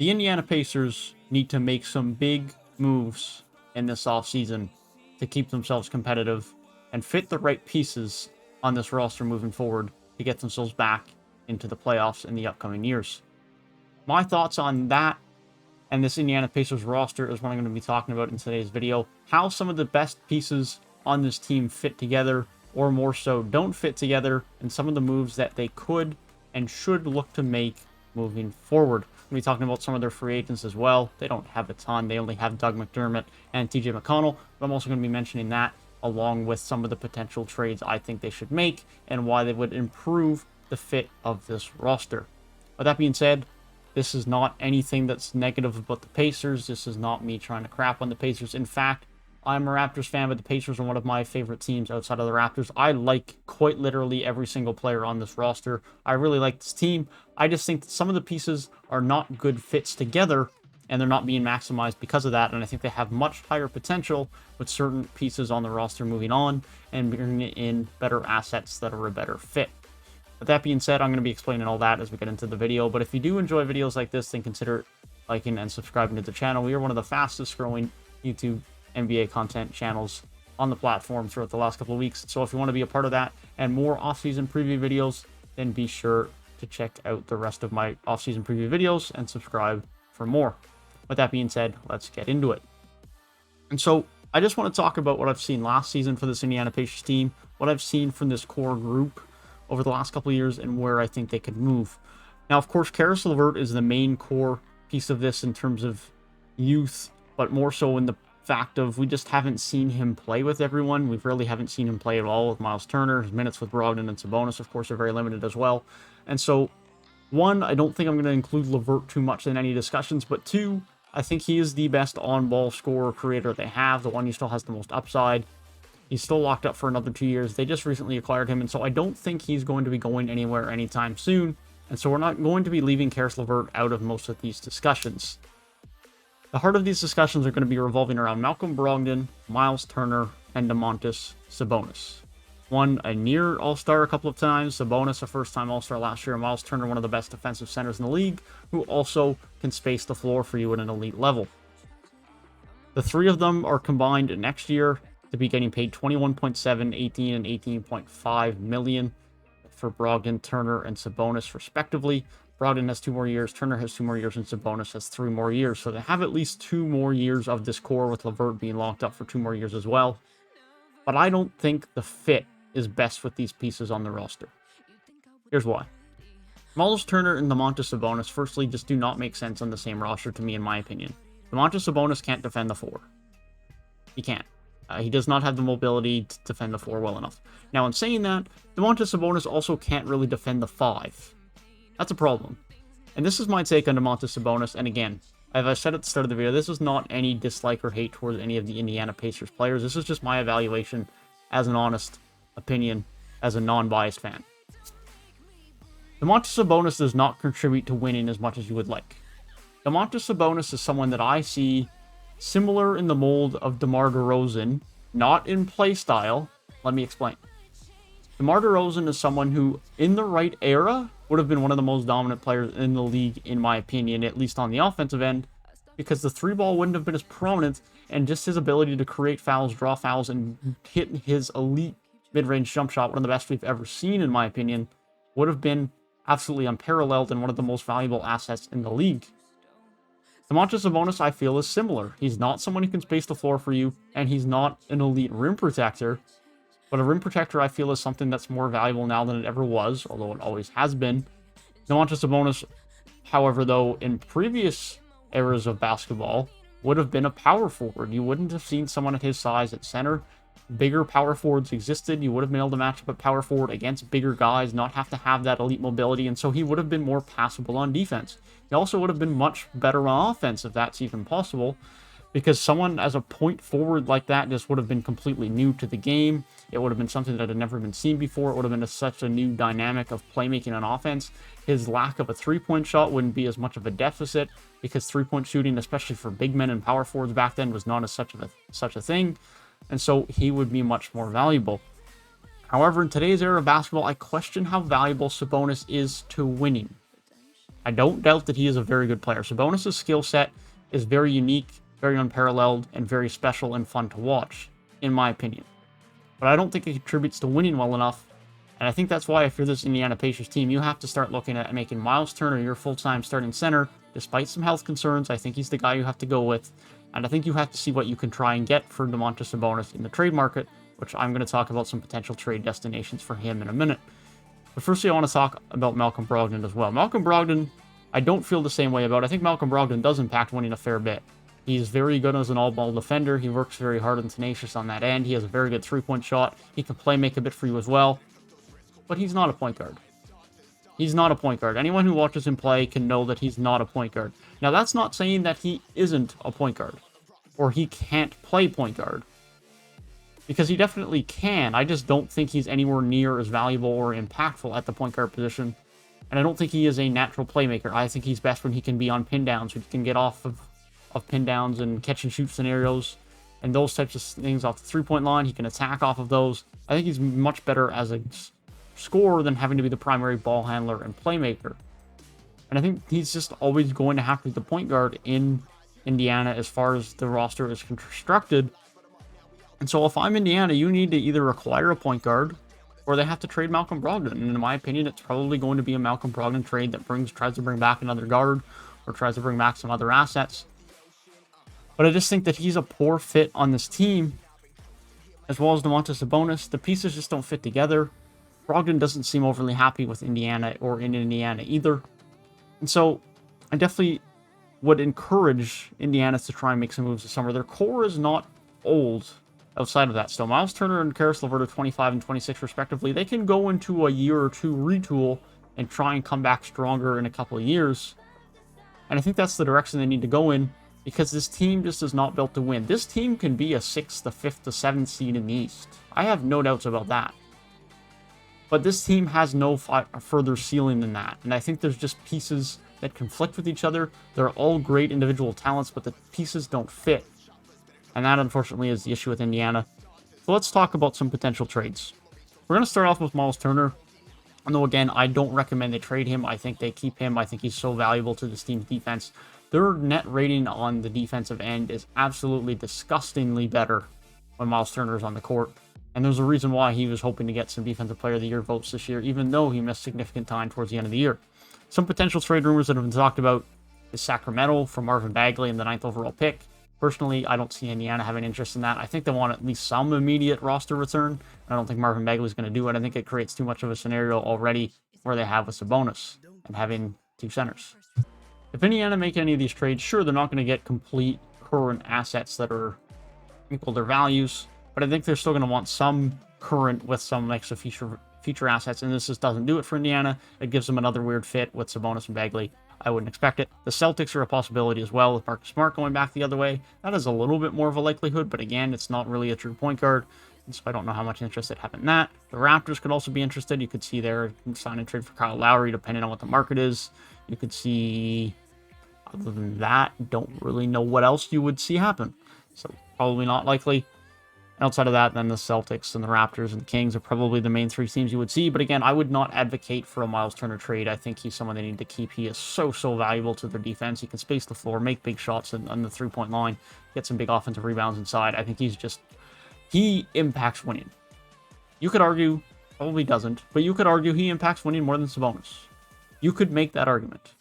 The Indiana Pacers need to make some big moves in this offseason to keep themselves competitive and fit the right pieces on this roster moving forward to get themselves back into the playoffs in the upcoming years. My thoughts on that and this Indiana Pacers roster is what I'm going to be talking about in today's video. How some of the best pieces on this team fit together, or more so don't fit together, and some of the moves that they could and should look to make moving forward. We'll be talking about some of their free agents as well. They don't have a ton. They only have Doug McDermott and TJ McConnell. But I'm also going to be mentioning that along with some of the potential trades I think they should make and why they would improve the fit of this roster. With that being said, this is not anything that's negative about the Pacers. This is not me trying to crap on the Pacers. In fact, I'm a Raptors fan, but the Pacers are one of my favorite teams outside of the Raptors. I like quite literally every single player on this roster. I really like this team. I just think that some of the pieces are not good fits together, and they're not being maximized because of that. And I think they have much higher potential with certain pieces on the roster moving on and bringing in better assets that are a better fit. With that being said, I'm going to be explaining all that as we get into the video. But if you do enjoy videos like this, then consider liking and subscribing to the channel. We are one of the fastest growing YouTube NBA content channels on the platform throughout the last couple of weeks. So if you want to be a part of that and more off-season preview videos, then be sure to check out the rest of my off-season preview videos and subscribe for more. With that being said, let's get into it. And so I just want to talk about what I've seen last season for this Indiana Pacers team, what I've seen from this core group over the last couple of years, and where I think they could move. Now, of course, Caris LeVert is the main core piece of this in terms of youth, but more so in the fact of we just haven't seen him play with everyone. We really haven't seen him play at all with Miles Turner. His minutes with Brogdon and Sabonis, of course, are very limited as well. And so, one, I don't think I'm going to include LeVert too much in any discussions, but two, I think he is the best on-ball scorer creator they have, the one who still has the most upside. He's still locked up for another 2 years. They just recently acquired him, and so I don't think he's going to be going anywhere anytime soon. And so we're not going to be leaving Caris LeVert out of most of these discussions. The heart of these discussions are going to be revolving around Malcom Brogdon, Miles Turner, and Domantas Sabonis. One, a near All-Star a couple of times. Sabonis, a first-time All-Star last year. Miles Turner, one of the best defensive centers in the league, who also can space the floor for you at an elite level. The three of them are combined next year to be getting paid $21.7, 18, and 18.5 million for Brogdon, Turner, and Sabonis, respectively. Brogdon has 2 more years, Turner has 2 more years, and Sabonis has 3 more years. So they have at least 2 more years of this core, with LeVert being locked up for 2 more years as well. But I don't think the fit is best with these pieces on the roster. Here's why. Miles Turner and Domantas Sabonis, firstly, just do not make sense on the same roster to me, in my opinion. Domantas Sabonis can't defend the 4. He can't. He does not have the mobility to defend the 4 well enough. Now, in saying that, Domantas Sabonis also can't really defend the 5. That's a problem. And this is my take on Domantas Sabonis. And again, as I said at the start of the video, this is not any dislike or hate towards any of the Indiana Pacers players. This is just my evaluation as an honest opinion, as a non-biased fan. Domantas Sabonis does not contribute to winning as much as you would like. Domantas Sabonis is someone that I see similar in the mold of DeMar DeRozan, not in play style. Let me explain. DeMar DeRozan is someone who, in the right era, would have been one of the most dominant players in the league, in my opinion, at least on the offensive end, because the 3-ball wouldn't have been as prominent, and just his ability to create fouls, draw fouls, and hit his elite mid-range jump shot, one of the best we've ever seen, in my opinion, would have been absolutely unparalleled and one of the most valuable assets in the league. Domantas Sabonis, I feel, is similar. He's not someone who can space the floor for you, and he's not an elite rim protector. But a rim protector, I feel, is something that's more valuable now than it ever was, although it always has been. Domantas Sabonis, however, though, in previous eras of basketball, would have been a power forward. You wouldn't have seen someone at his size at center. Bigger power forwards existed. You would have been able to match up a power forward against bigger guys, not have to have that elite mobility, and so he would have been more passable on defense. He also would have been much better on offense, if that's even possible, because someone as a point forward like that just would have been completely new to the game. It would have been something that had never been seen before. It would have been such a new dynamic of playmaking on offense. His lack of a three-point shot wouldn't be as much of a deficit, because three-point shooting, especially for big men and power forwards back then, was not as such a thing. And so he would be much more valuable. However, in today's era of basketball, I question how valuable Sabonis is to winning. I don't doubt that he is a very good player. Sabonis' skill set is very unique, very unparalleled, and very special and fun to watch, in my opinion. But I don't think it contributes to winning well enough. And I think that's why if you're this Indiana Pacers team, you have to start looking at making Myles Turner your full-time starting center. Despite some health concerns, I think he's the guy you have to go with. And I think you have to see what you can try and get for Domantas Sabonis in the trade market, which I'm going to talk about some potential trade destinations for him in a minute. But firstly, I want to talk about Malcom Brogdon as well. Malcom Brogdon, I don't feel the same way about. I think Malcom Brogdon does impact winning a fair bit. He's very good as an all-ball defender. He works very hard and tenacious on that end. He has a very good three-point shot. He can play make a bit for you as well. But he's not a point guard. He's not a point guard. Anyone who watches him play can know that he's not a point guard. Now, that's not saying that he isn't a point guard, or he can't play point guard, because he definitely can. I just don't think he's anywhere near as valuable or impactful at the point guard position, and I don't think he is a natural playmaker. I think he's best when he can be on pin downs, when he can get off of pin downs and catch and shoot scenarios, and those types of things off the three-point line. He can attack off of those. I think he's much better as a scorer than having to be the primary ball handler and playmaker. And I think he's just always going to have to be the point guard in Indiana as far as the roster is constructed. And so if I'm Indiana, you need to either acquire a point guard or they have to trade Malcom Brogdon. And in my opinion, it's probably going to be a Malcom Brogdon trade that tries to bring back another guard or tries to bring back some other assets. But I just think that he's a poor fit on this team, as well as Domantas Sabonis. The pieces just don't fit together. Brogdon doesn't seem overly happy with Indiana or in Indiana either. And so I definitely would encourage Indiana to try and make some moves this summer. Their core is not old outside of that still. Myles Turner and Caris LeVert are 25 and 26 respectively. They can go into a year or two retool and try and come back stronger in a couple of years. And I think that's the direction they need to go in, because this team just is not built to win. This team can be a 6th, a 5th, a 7th seed in the East. I have no doubts about that. But this team has no further ceiling than that. And I think there's just pieces that conflict with each other. They're all great individual talents, but the pieces don't fit. And that, unfortunately, is the issue with Indiana. So let's talk about some potential trades. We're going to start off with Myles Turner. And though, again, I don't recommend they trade him. I think they keep him. I think he's so valuable to this team's defense. Their net rating on the defensive end is absolutely disgustingly better when Myles Turner is on the court. And there's a reason why he was hoping to get some Defensive Player of the Year votes this year, even though he missed significant time towards the end of the year. Some potential trade rumors that have been talked about is Sacramento for Marvin Bagley and the 9th overall pick. Personally, I don't see Indiana having interest in that. I think they want at least some immediate roster return. I don't think Marvin Bagley is going to do it. I think it creates too much of a scenario already where they have with Sabonis and having two centers. If Indiana make any of these trades, sure, they're not going to get complete current assets that are equal their values, but I think they're still going to want some current with some extra future assets, and this just doesn't do it for Indiana. It gives them another weird fit with Sabonis and Bagley. I wouldn't expect it. The Celtics are a possibility as well, with Marcus Smart going back the other way. That is a little bit more of a likelihood, but again, it's not really a true point guard, and so I don't know how much interest they'd have in that. The Raptors could also be interested. You could see their sign and trade for Kyle Lowry, depending on what the market is. You could see, other than that, don't really know what else you would see happen. So probably not likely. Outside of that, then the Celtics and the Raptors and the Kings are probably the main three teams you would see. But again, I would not advocate for a Myles Turner trade. I think he's someone they need to keep. He is so valuable to their defense. He can space the floor, make big shots on the three-point line, get some big offensive rebounds inside. I think he impacts winning. You could argue, probably doesn't, but you could argue he impacts winning more than Sabonis. You could make that argument.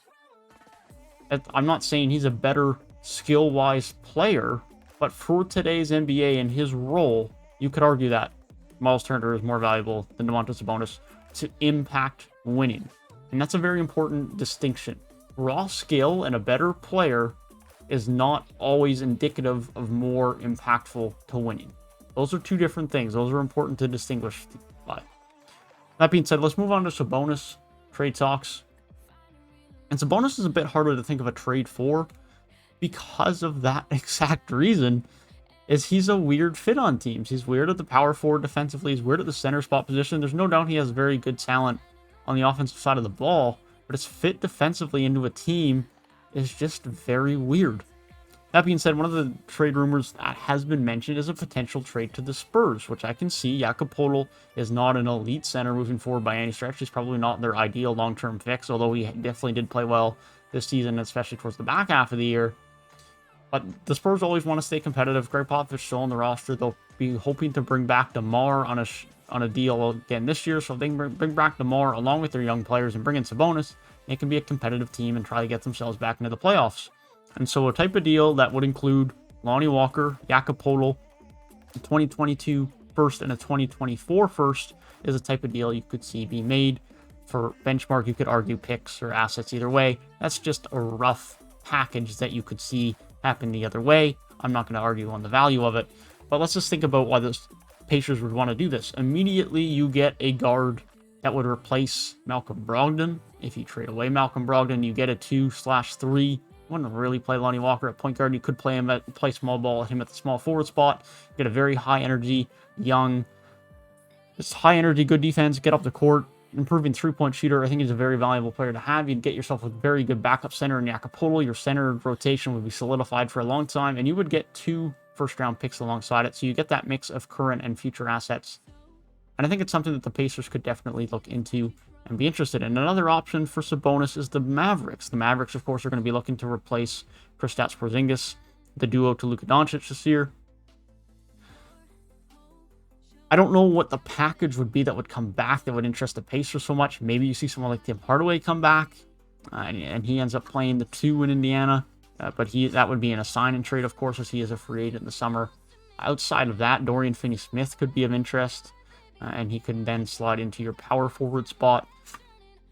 I'm not saying he's a better skill-wise player, but for today's NBA and his role, you could argue that Myles Turner is more valuable than Domantas Sabonis to impact winning. And that's a very important distinction. Raw skill and a better player is not always indicative of more impactful to winning. Those are two different things. Those are important to distinguish by. That being said, let's move on to Sabonis trade talks. And Sabonis is a bit harder to think of a trade for, because of that exact reason, is he's a weird fit on teams. He's weird at the power forward defensively. He's weird at the center spot position. There's no doubt he has very good talent on the offensive side of the ball, but his fit defensively into a team is just very weird. That being said, one of the trade rumors that has been mentioned is a potential trade to the Spurs, which I can see. Jakob Poeltl is not an elite center moving forward by any stretch. He's probably not their ideal long-term fix, although he definitely did play well this season, especially towards the back half of the year. But the Spurs always want to stay competitive. Greg Popovich still on the roster. They'll be hoping to bring back DeMar on a deal again this year. So if they can bring back DeMar along with their young players and bring in Sabonis, they can be a competitive team and try to get themselves back into the playoffs. And so a type of deal that would include Lonnie Walker, Jakob Poeltl, a 2022 first and a 2024 first is a type of deal you could see be made. For benchmark, you could argue picks or assets either way. That's just a rough package that you could see happen the other way. I'm not going to argue on the value of it, but let's just think about why the Pacers would want to do this. Immediately, you get a guard that would replace Malcom Brogdon. If you trade away Malcom Brogdon, you get a 2/3. Wouldn't really play Lonnie Walker at point guard. You could play small ball at him at the small forward spot. Get a very high energy, young, just high energy, good defense, get up the court, improving 3-point shooter. I think he's a very valuable player to have. You'd get yourself a very good backup center in Jakob Poeltl. Your center rotation would be solidified for a long time, and you would get 2 first-round picks alongside it. So you get that mix of current and future assets. And I think it's something that the Pacers could definitely look into and be interested in. Another option for Sabonis is the Mavericks. The Mavericks, of course, are going to be looking to replace Kristaps Porzingis, the duo to Luka Doncic this year. I don't know what the package would be that would come back that would interest the Pacers so much. Maybe you see someone like Tim Hardaway come back, and he ends up playing the 2 in Indiana. But that would be in a sign and trade, of course, as he is a free agent in the summer. Outside of that, Dorian Finney-Smith could be of interest, and he could then slide into your power forward spot.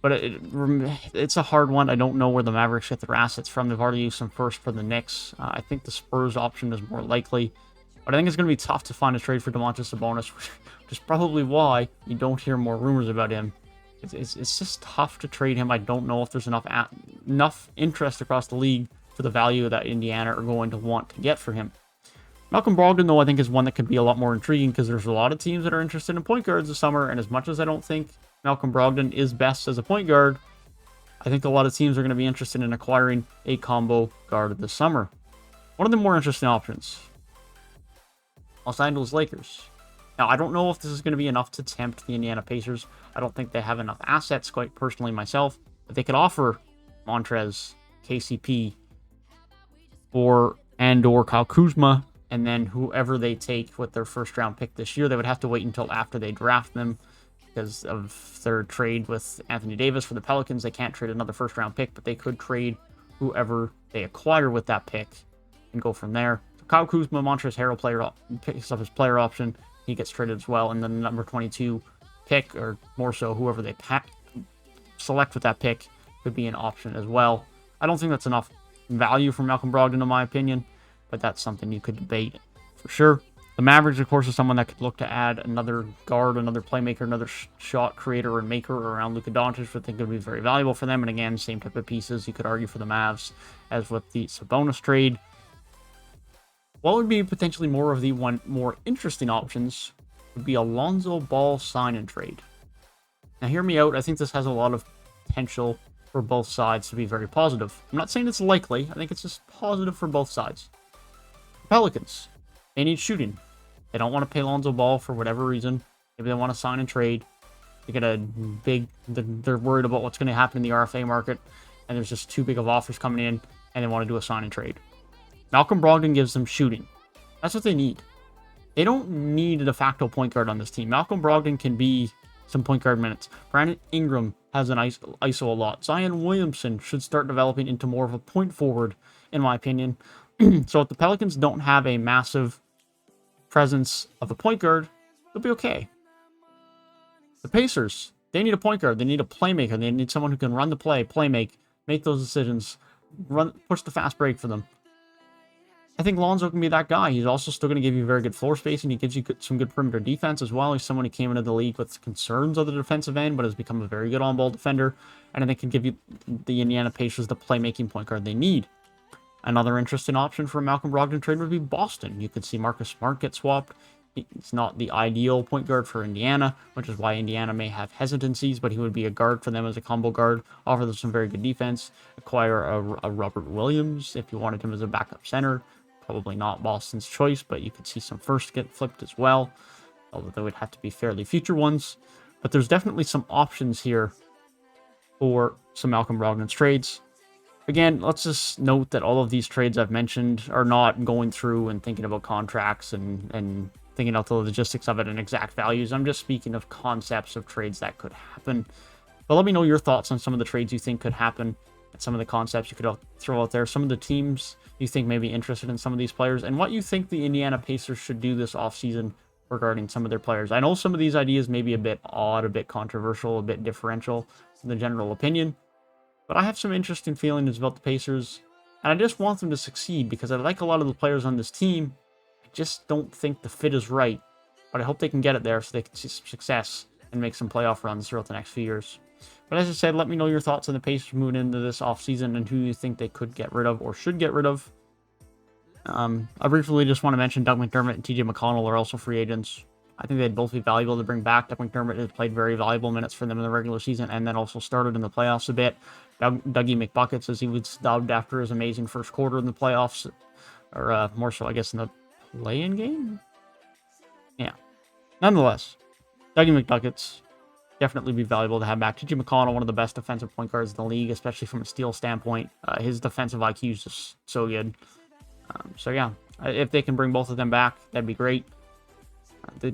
But it's a hard one. I don't know where the Mavericks get their assets from. They've already used some first for the Knicks. I think the Spurs option is more likely. But I think it's going to be tough to find a trade for Domantas Sabonis, which is probably why you don't hear more rumors about him. It's just tough to trade him. I don't know if there's enough interest across the league for the value that Indiana are going to want to get for him. Malcom Brogdon, though, I think is one that could be a lot more intriguing because there's a lot of teams that are interested in point guards this summer. And as much as I don't think Malcom Brogdon is best as a point guard, I think a lot of teams are going to be interested in acquiring a combo guard this summer. One of the more interesting options, Los Angeles Lakers. Now, I don't know if this is going to be enough to tempt the Indiana Pacers. I don't think they have enough assets, quite personally myself, but they could offer Montrez, KCP, or Kyle Kuzma, and then whoever they take with their first-round pick this year. They would have to wait until after they draft them because of their trade with Anthony Davis for the Pelicans. They can't trade another first-round pick, but they could trade whoever they acquire with that pick and go from there. Kyle Kuzma, Montrezl Harrell picks up his player option. He gets traded as well. And then the number 22 pick, or more so, whoever they select with that pick, could be an option as well. I don't think that's enough value for Malcom Brogdon, in my opinion, but that's something you could debate for sure. The Mavericks, of course, is someone that could look to add another guard, another playmaker, another shot creator and maker around Luka Doncic, which I think would be very valuable for them. And again, same type of pieces you could argue for the Mavs as with the Sabonis trade. What would be potentially more of the more interesting options would be a Lonzo Ball sign and trade. Now, hear me out. I think this has a lot of potential for both sides to be very positive. I'm not saying it's likely. I think it's just positive for both sides. Pelicans, they need shooting. They don't want to pay Lonzo Ball for whatever reason. Maybe they want to sign and trade. They get they're worried about what's going to happen in the RFA market, and there's just too big of offers coming in, and they want to do a sign and trade. Malcom Brogdon gives them shooting. That's what they need. They don't need a de facto point guard on this team. Malcom Brogdon can be some point guard minutes. Brandon Ingram has an ISO a lot. Zion Williamson should start developing into more of a point forward, in my opinion. So if the Pelicans don't have a massive presence of a point guard, they'll be okay. The Pacers, they need a point guard. They need a playmaker. They need someone who can run the play make those decisions, push the fast break for them. I think Lonzo can be that guy. He's also still going to give you very good floor spacing. He gives you some good perimeter defense as well. He's someone who came into the league with concerns of the defensive end, but has become a very good on-ball defender. And I think can give you the Indiana Pacers the playmaking point guard they need. Another interesting option for a Malcom Brogdon trade would be Boston. You could see Marcus Smart get swapped. It's not the ideal point guard for Indiana, which is why Indiana may have hesitancies, but he would be a guard for them as a combo guard, offer them some very good defense, acquire a Robert Williams if you wanted him as a backup center. Probably not Boston's choice, but you could see some firsts get flipped as well, although they would have to be fairly future ones. But there's definitely some options here for some Malcom Brogdon's trades. Again, let's just note that all of these trades I've mentioned are not going through and thinking about contracts and thinking out the logistics of it and exact values. I'm just speaking of concepts of trades that could happen. But let me know your thoughts on some of the trades you think could happen and some of the concepts you could throw out there, some of the teams you think may be interested in some of these players, and what you think the Indiana Pacers should do this offseason regarding some of their players. I know some of these ideas may be a bit odd, a bit controversial, a bit differential in the general opinion, but I have some interesting feelings about the Pacers, and I just want them to succeed because I like a lot of the players on this team. I just don't think the fit is right, but I hope they can get it there so they can see some success and make some playoff runs throughout the next few years. But as I said, let me know your thoughts on the Pacers moving into this offseason and who you think they could get rid of or should get rid of. I briefly just want to mention Doug McDermott and TJ McConnell are also free agents. I think they'd both be valuable to bring back. Doug McDermott has played very valuable minutes for them in the regular season and then also started in the playoffs a bit. Dougie McBuckets, as he was dubbed after his amazing first quarter in the playoffs, or more so, I guess, in the play-in game? Yeah. Nonetheless, Dougie McBuckets definitely be valuable to have back. TJ McConnell, one of the best defensive point guards in the league, especially from a steal standpoint. His defensive IQ is just so good. So yeah, if they can bring both of them back, that'd be great.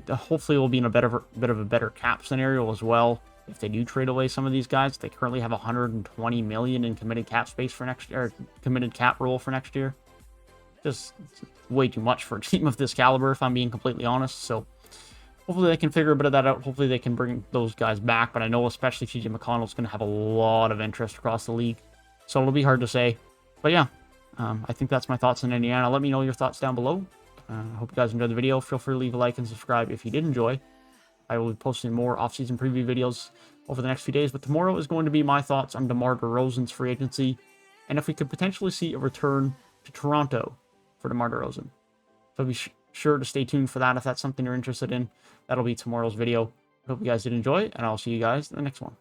Hopefully we'll be in a bit of a better cap scenario as well. If they do trade away some of these guys, they currently have 120 million in committed cap space for next year, committed cap roll for next year. Just way too much for a team of this caliber, if I'm being completely honest. So hopefully they can figure a bit of that out. Hopefully they can bring those guys back. But I know especially TJ McConnell is going to have a lot of interest across the league. So it'll be hard to say. But yeah, I think that's my thoughts on Indiana. Let me know your thoughts down below. I hope you guys enjoyed the video. Feel free to leave a like and subscribe if you did enjoy. I will be posting more off-season preview videos over the next few days. But tomorrow is going to be my thoughts on DeMar DeRozan's free agency. And if we could potentially see a return to Toronto for DeMar DeRozan. So be sure to stay tuned for that if that's something you're interested in. That'll be tomorrow's video. Hope you guys did enjoy, and I'll see you guys in the next one.